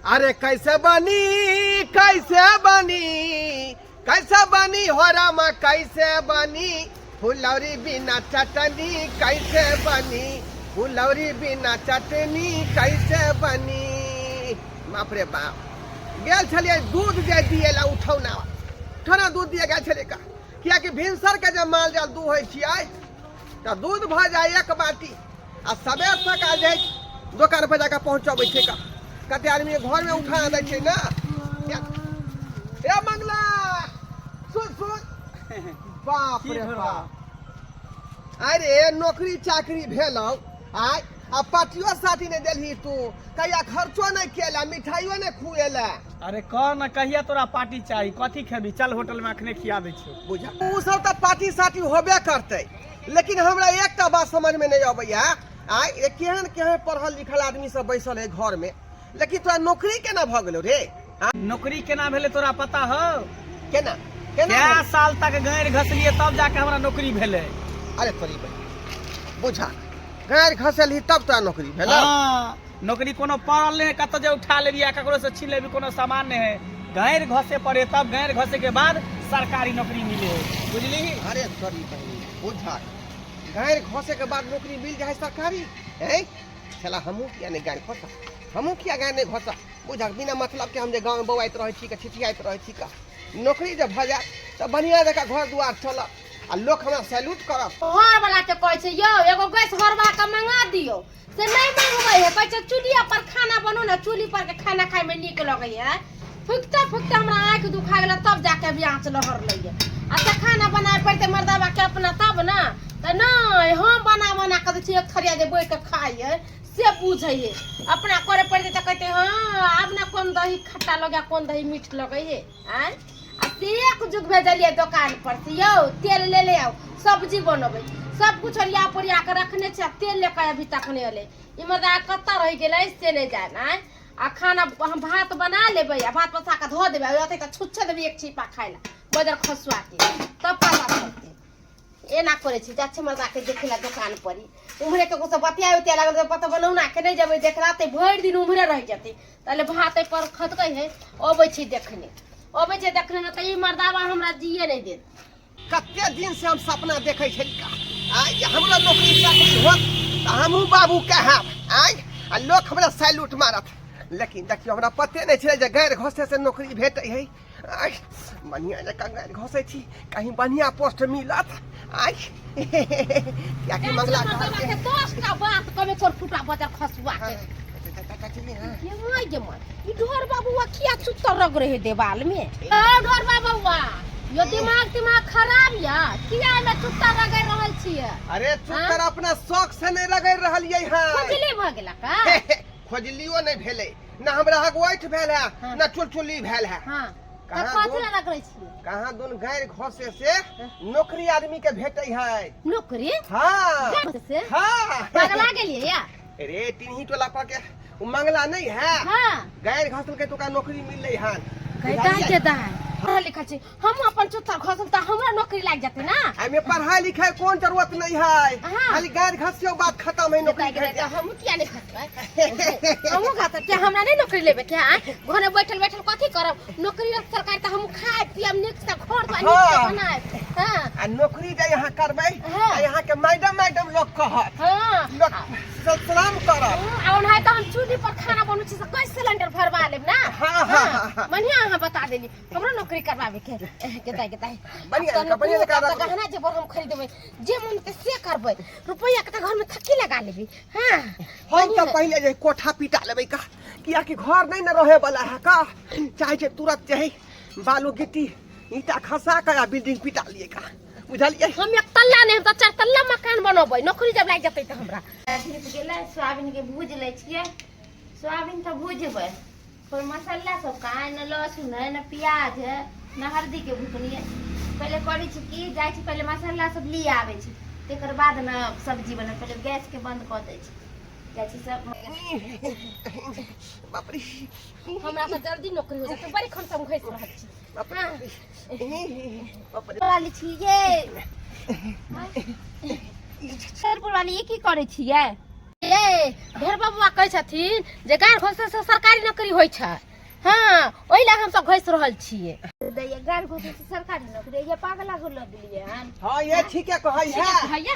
अरे कैसे बनी हो रामा कैसे बनी फुलौरी बिना चटनी कैसे बनी फुलौरी बिना चटनी कैसे बनी। बाप रे बाप गेल छलिए दूध जे दिएला उठौना ठना दूध दिए गेल छलिए का किया कि भिनसर के जब माल जाल दूह होइ छियै त दूध भ जाए एक बाटी आ सबेर तक आ जाए दुकान पर जाकर पहुंचबै छै का कते आदमी घर में उठा दै छै ना। ए मंगला सुन बाप रे बाप अरे नौकरी चाकरी भेलौ आय आ पाटियो साथी ने देलही तू कहिया खर्चो नहीं केला मिठाइयो नहीं खुएला। अरे कह न कहिया तोरा पार्टी चाहिए कथी खेबी चल होटल में अखने खिया दै छियो। बुझा उ सब त पार्टी साथी होबे करते लेकिन हमरा एकटा बात समझ में नहीं आबैया आय केहन केहन पढ़ल लिखल आदमी सब बैसल है घर में लेकिन तोरा नौकरी केना भ गेलो रे। नौकरी केना भेले तोरा पता हो केना केना 10 साल तक गायर घसलिए तब जाके हमरा नौकरी भेले। अरे तोरी भाई बुझा गायर घसली तब तोरा नौकरी भेलो। हां नौकरी कोनो पढ़ल नहीं कत जे उठा लेबी आ ककरो से छीन लेबी कोनो सामान नहीं है गायर घसे पड़े तब गायर घसे के बाद सरकारी नौकरी मिले बुझली। अरे तोरी भाई बुझा गायर घसे के बाद नौकरी मिल जाए सरकारी है चला हमू किया नहीं गायर घसा हमू किया गायर नहीं घसा बुझा बिना मतलब के हम जे गांव में बौआइत रहे छी का छिटियाइत रहे छी का नौकरी जब भ जाए त बढ़िया जगह घर दुआर चल आ लोग हमरा सैल्यूट करब। घर वाला के कहै छै यो एगो गैस घरवा के मंगा दियो से नहीं मंगबै है कहै छै चूल्हा पर खाना बनो ना चूल्ही पर के खाना खाए में नीक लगै है फुकते फुकते हमरा आंख दुखा गेल तब जाके ब्याह लहर लइए आ त खाना बनाए पड़ते मर्दवा के अपना तब ना त नहीं हम बना के छी एक थरिया जे बैठ के खाइए से बुझै है अपना करे पड़ते त कहते हां अब ना कौन दही खट्टा लगे कौन दही मीठ लगे है आय आ एक जुग भेजलिए दुकान पर से यो तेल ले आओ सब्जी बनबै सब कुछ ओरिया पोरिया के रखने छै तेल लेके अभी तक नहीं अले इमरदा कत्ता रह गेलै से नहीं जाय ना आ खाना हम भात बना लेबै आ भात पसा के धो देबै ओते त छुच्छे देबै एक छिपा खाइला बजर खसुआ के तब पता चलते एना करे छी जाछे मर्दा के देखला दुकान पर उम्हरे के कुछ बतिया उतिया लागल पता बनौना के नहीं जबै देखलाते भर दिन उम्हरे रह जते तले भात पर खतकै है ओबै छी देखने ओबै छै देखने न त ई मर्दावा हमरा जिए नहीं दे कते दिन से हम सपना देखे छै का आय हमरा नौकरी चाकरी होत त हमहू बाबू कहब आय आ लोग हमरा सैल्यूट मारत लेकिन देखियो हमरा पते नहीं छले जे गायर घसे से नौकरी भेटै है आय बढ़िया जका गायर घसे छी कहीं बढ़िया पोस्ट मिलत आय क्या कि मंगला के 10 का बात कमे तोर फुटा बजर खसुआ के ये माय ई ढोर बाबूआ किया चुत्तर रग रहे देवाल में ओ ढोर बाबूआ यो दिमाग खराब या किया में चुत्तर रग रहल छिए। अरे चुत्तर अपना शौक से नहीं लगे रहलिए है खोजली भ गेला का खोजलियो नहीं भेले ना हमरा हगवाइठ भेल है ना चुलचुली भेल है। हां कथि लग रही छी कहां दुन गायर घसे से नौकरी आदमी के भेटै है नौकरी। हां से हां पगला गेलिए या अरे तिनही टोला पर के उ मंगला नहीं है हां गायर घसल के तो का नौकरी मिललै है कहता के दाई पढ़ा लिखा छी हम अपन चुत्तर घसम त हमरा नौकरी लाग जाते ना एमे पढ़ाई लिखाई कोन जरूरत नहीं है खाली गायर घसियो बात खत्म है नौकरी भेट त हम किया नहीं खसबै हम खाता के हमरा नहीं नौकरी लेबे के घरे बैठल कथि करब नौकरी सरकार त हम खाए पियब निक से घर पर निक से बनाए हां आ नौकरी जे यहां करबै यहां के मैडम लोग कहत हां लोग सलाम करब आ ओना त हम चूल्ही पर खाना बनू छी से कै सिलेंडर भरवा लेब ना। हां बढ़िया अहां बता देली हमरो नौकरी करवावे के केताई बढ़िया गहना जे हम खरीदबै जे मन ते से करबै रुपया के घर में थकी लगा लेबी। हां हम त पहले जे कोठा पिटा लेबै का किया कि घर नहीं न रहे वाला है का चाहे जे तुरंत चाहे बालू गिट्टी ईटा खसा के आ बिल्डिंग पिटा लिए का बुझलिए। हम एक तल्ला नहीं त 4 तल्ला मकान बनबै नौकरी जब लाग जतै त हमरा धीरे गेलै सोयाबीन के भूज लै छियै सोयाबीन त भूजबै कोई मसाला सब का न लहसुन है न प्याज है न हल्दी के भुकनी पहले करी छी की जाय छी पहले मसाला सब ली आवे छी तेकर बाद न सब्जी बने पहले गैस के बंद कर दै छी जाय छी सब बाप रे हमरा त जल्दी नौकरी हो जाते बड़ी खन हम घैस रहत छी बाप रे वाली छी ये सर वाली ये की करे छी ये ढेर बबुआ कहै छथिन जे गाड़ घोसे से सरकारी नौकरी होइ छै। हाँ ओहि लए हम सब घोष रहल छियै। दैया गाड़ घोसे से सरकारी नौकरी ये पागला हो लगलिए हन। हां ये ठीक है कहै है भैया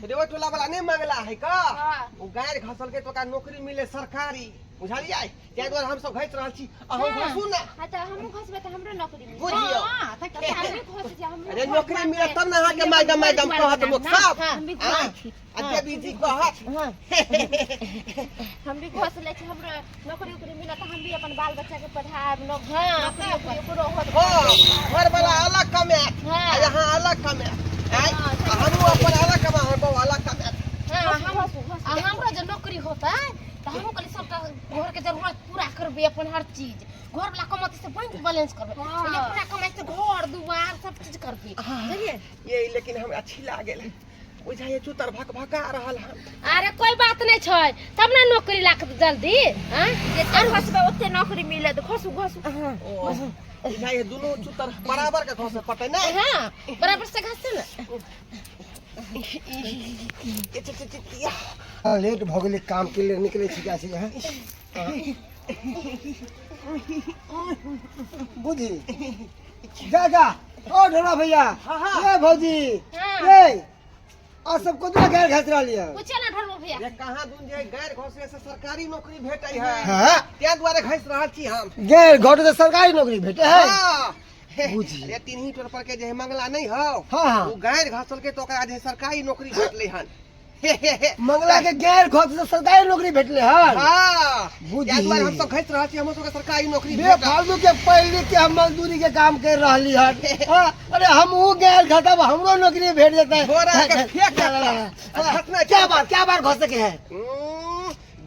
रेवा टोला वाला नहीं मांगला है का हां वो गाड़ घसल के तो का नौकरी मिले सरकारी बुझलियै तै द्वारा हम सब घस रहल छी अहूं घसू ना। हां त हमहु घसबे त हमरो नौकरी मिली। बुझियो हां त हमहु घस जा हमरो अरे नौकरी मिले तब ना अहाँ के मैडम कहत लोग सब हम भी घस अते बीजी कहत हम भी घस ले छी हमरो नौकरी उकरी मिले त हम भी अपन बाल बच्चा के पढ़ाब नौकरी ओकरो होत। घर वाला अलग कमे यहाँ अलग कमे हमहू अपन अलग कमा हम अलग कमे। हां हमरो जे नौकरी होतै त हमहु कली सबटा घर के जरूरत पूरा करबे अपन हर चीज घर वाला कमाते से बैंक बैलेंस करबे ये पूरा कमाई से घर दुआर सब चीज करबे बुझलिए। ये लेकिन हम अच्छी लागल बुझाइए चुतर भका रहल हम। अरे कोई बात नहीं छै तब ना नौकरी लाक जल्दी हां जे खसबे ओते नौकरी मिले त खसु बुझाइए दोनों चुतर बराबर के घसे पटे ना। हां बराबर से घसे ना। लेट भ गेलै काम के लिए निकले छी क्या छै बुझी जा जा ओ ढोला भैया ए भौजी ए आ सब को तो गैर घस रहली है पूछे ना ढोल भैया ये कहां दून जे गैर घसे से सरकारी नौकरी भेटै है हां तै द्वारे घस रहल छी हम। गैर घोट से सरकारी नौकरी भेटे है बुझी ये तीन ही टोर पर के जे मंगला नहीं हो हां वो गैर घसल के तो ओकरा जे सरकारी नौकरी भेटले हन मंगला के गैर घोट से सरकारी नौकरी भेटले है हां बुझी या द्वारे हम सब घस रहल छी हम सब के सरकारी नौकरी बे फालतू के पहले के हम मजदूरी के काम कर रहली है अरे हम वो गैर घटब हमरो नौकरी भेट जेतै बोरा के फेंक क्या बार घोसे के है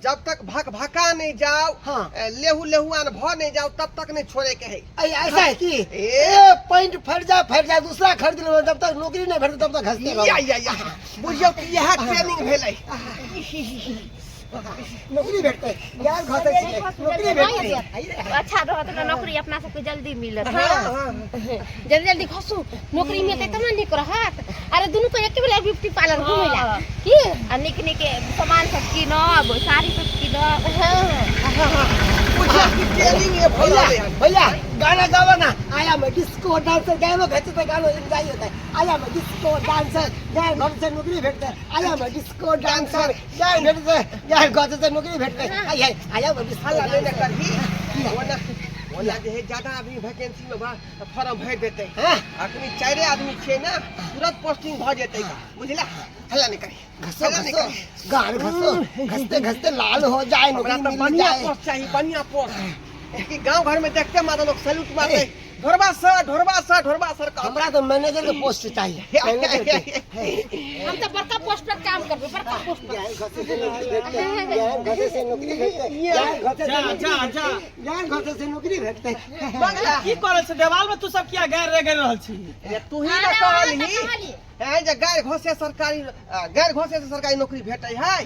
जब तक भका नहीं जाओ हाँ। लेहुआन भ नहीं जाओ तब तक नहीं छोड़े के है। ऐसा है कि ए पॉइंट फट जा दूसरा खरीद लो जब तक नौकरी नहीं भेटे तब तक हंसते रहो या बुझियो कि यह ट्रेनिंग भेलै नौकरी भेटते यार घटे छी नौकरी भेटते अच्छा रहत ना नौकरी अपना सबके जल्दी मिलत जल्दी घसू नौकरी मिलते तब ना निक रहत। अरे दुनू को एक बेला ब्यूटी पार्लर घुमेला की आ निक सामान सब कीनब साड़ी सब कीनब। बुझियो कि ट्रेनिंग ये भैया गाना गावा ना आया मैं डिस्को डांसर गानो भेटते तो गानो एंजॉय होता है आया मैं डिस्को डांसर गैर घर से नौकरी भेटते आया मैं डिस्को डांसर गैर भेटते गैर घर से नौकरी भेटते आया मैं डिस्को हल्ला लेने करही ओला जे ज्यादा आदमी वैकेंसी में फॉर्म भर देते हां अखनी 4 आदमी छे ना तुरंत पोस्टिंग भ जेतै बुझला हल्ला नहीं करी हल्ला नहीं करी गाल घसते घसते लाल हो जाए हमरा नौकरी तो मिल बढ़िया जाए पोस्ट चाहिए बढ़िया पोस्ट कि गांव घर में देखते माता लोग सैल्यूट मारते ढोरबा सर का हमरा तो मैनेजर के पोस्ट चाहिए मैनेजर के हम तो बड़का पोस्ट पर काम करबे बड़का पोस्ट पर यार घर से नौकरी भेटते यार घर से नौकरी भेटते बंगला की करे छै देवाल में तू सब किया गैर रहल छी तू ही ना कहलही है जे गैर घोषे से सरकारी नौकरी भेटै है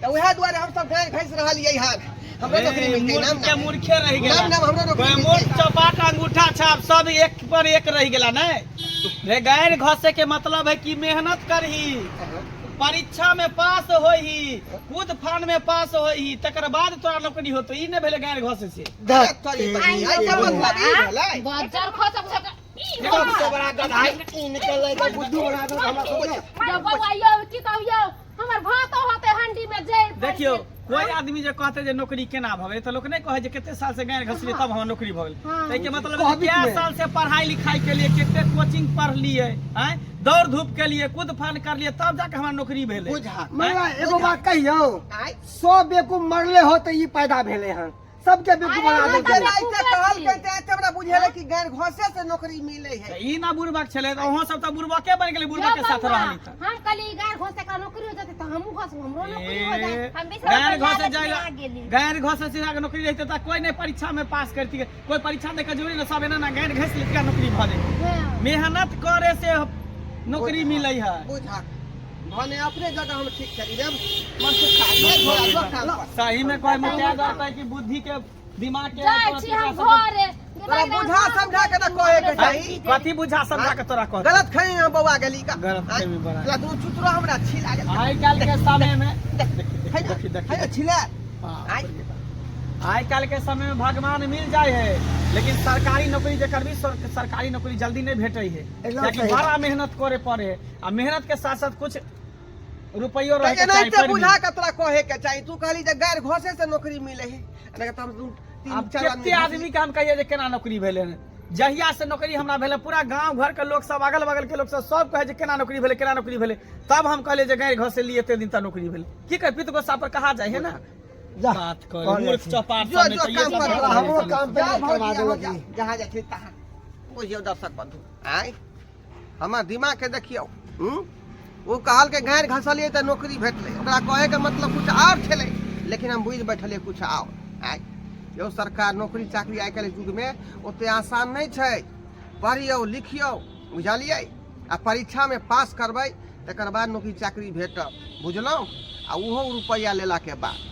तो वह द्वारे हम सब गैर घस रहलियै हन हमरा नौकरी मिलतै नाम के मूर्खे रह गेला नाम हमरा नौकरी मोट चपाट अंगूठा छाप सब एक पर एक रह गेला नै रे गैर घसे के मतलब है कि मेहनत करही परीक्षा में पास होही खुद फान में पास होही तकर बाद तोरा नौकरी होतो ई नै भेले गैर घसे से बाजार खसब सब सबसे बड़ा गधाई निकल के बुद्धू बना दो हमरा जब आइयो की कहियो हमर भात होते हंडी में जे देखियो कोई आदमी जे कहते जे नौकरी केना भवे त लोक नै कहे जे केते साल से गैर घसली तब हम नौकरी भगल तै के मतलब है क्या साल से पढ़ाई लिखाई के लिए केते कोचिंग पढ़ लिए हैं दौड़ धूप के लिए कूद फान कर लिए तब जाके हमरा नौकरी भेले बुझा मैं एगो बात कहियो 100 बेकूफ मरले हो तो ई पैदा भेले हन सबके बेकूफ बना देते ऐसे कहल कहते हैं हमरा बुझेले कि गैर घोषे से नौकरी मिले है ई ना बुरबक छले त ओहो सब त बुरबके बन गेलै बुरबक के साथ रहली त हम कली गार घोसे का नौकरी हो जाते त हमहु घस हमरो नौकरी हो जाए हम भी गैर घोसे जाएगा गैर घोसे से जाके नौकरी रहते त कोई नहीं परीक्षा में पास करती कोई परीक्षा दे के जरूरी ना सब ना गैर घस ले के नौकरी भ जाए मेहनत करे से नौकरी मिलै है बुझा भने अपने जगह हम ठीक करी देब मन से खा ले सही में कोई मुखिया जाता है कि बुद्धि के दिमाग के जाय छी हम घरे तोरा बुझा समझा के ना कहे के चाही कथी बुझा समझा के तोरा कह गलत खई बौआ गेली का गलत खई बड़ा तू चुतरो हमरा छी लागल आई काल के समय में देखी देखी है छिले आई काल के समय में भगवान मिल जाए है, लेकिन सरकारी नौकरी जेकर भी सरकारी नौकरी जल्दी नहीं भेटे है, एकदम बड़ा मेहनत करे पड़े है। आ मेहनत के साथ साथ कुछ रुपयो रहे के नहीं चाहिए। बुझा के तोरा कहे के चाहिए। तू कहली जे गैर घोषे से नौकरी मिले है, नहीं तो हम अब कितने आदमी के हम कहिए जे केना नौकरी भेले है। जहिया से नौकरी हमरा भेले पूरा गांव घर के लोग सब अगल बगल के लोग सब कहे जे केना नौकरी भेले केना नौकरी भेले। तब हम कहले जे गैर घर से लिए ते दिन तक नौकरी भेले। की कहे पित गोसा पर कहा जाए है ना जा बात कर मूर्ख चपाट जो सब जो काम कर हमरो काम पे करवा देबो जी। जहाँ जा छी तहाँ बुझियो दर्शक बंधु आय हमार दिमाग के देखियो वो कहल के गैर घसलिए तो नौकरी भेटले, ओकरा कहे के मतलब कुछ और छले, लेकिन हम बुझ बैठलिए कुछ और। आय यो सरकार नौकरी चाकरी आइ काल्हि युग में ओते आसान नहीं छै। पढ़ियो लिखियो बुझलिए आ परीक्षा में पास करबै तकर बाद नौकरी चाकरी भेटत, बुझलहुँ। आ ओहो रुपैया लेला के बाद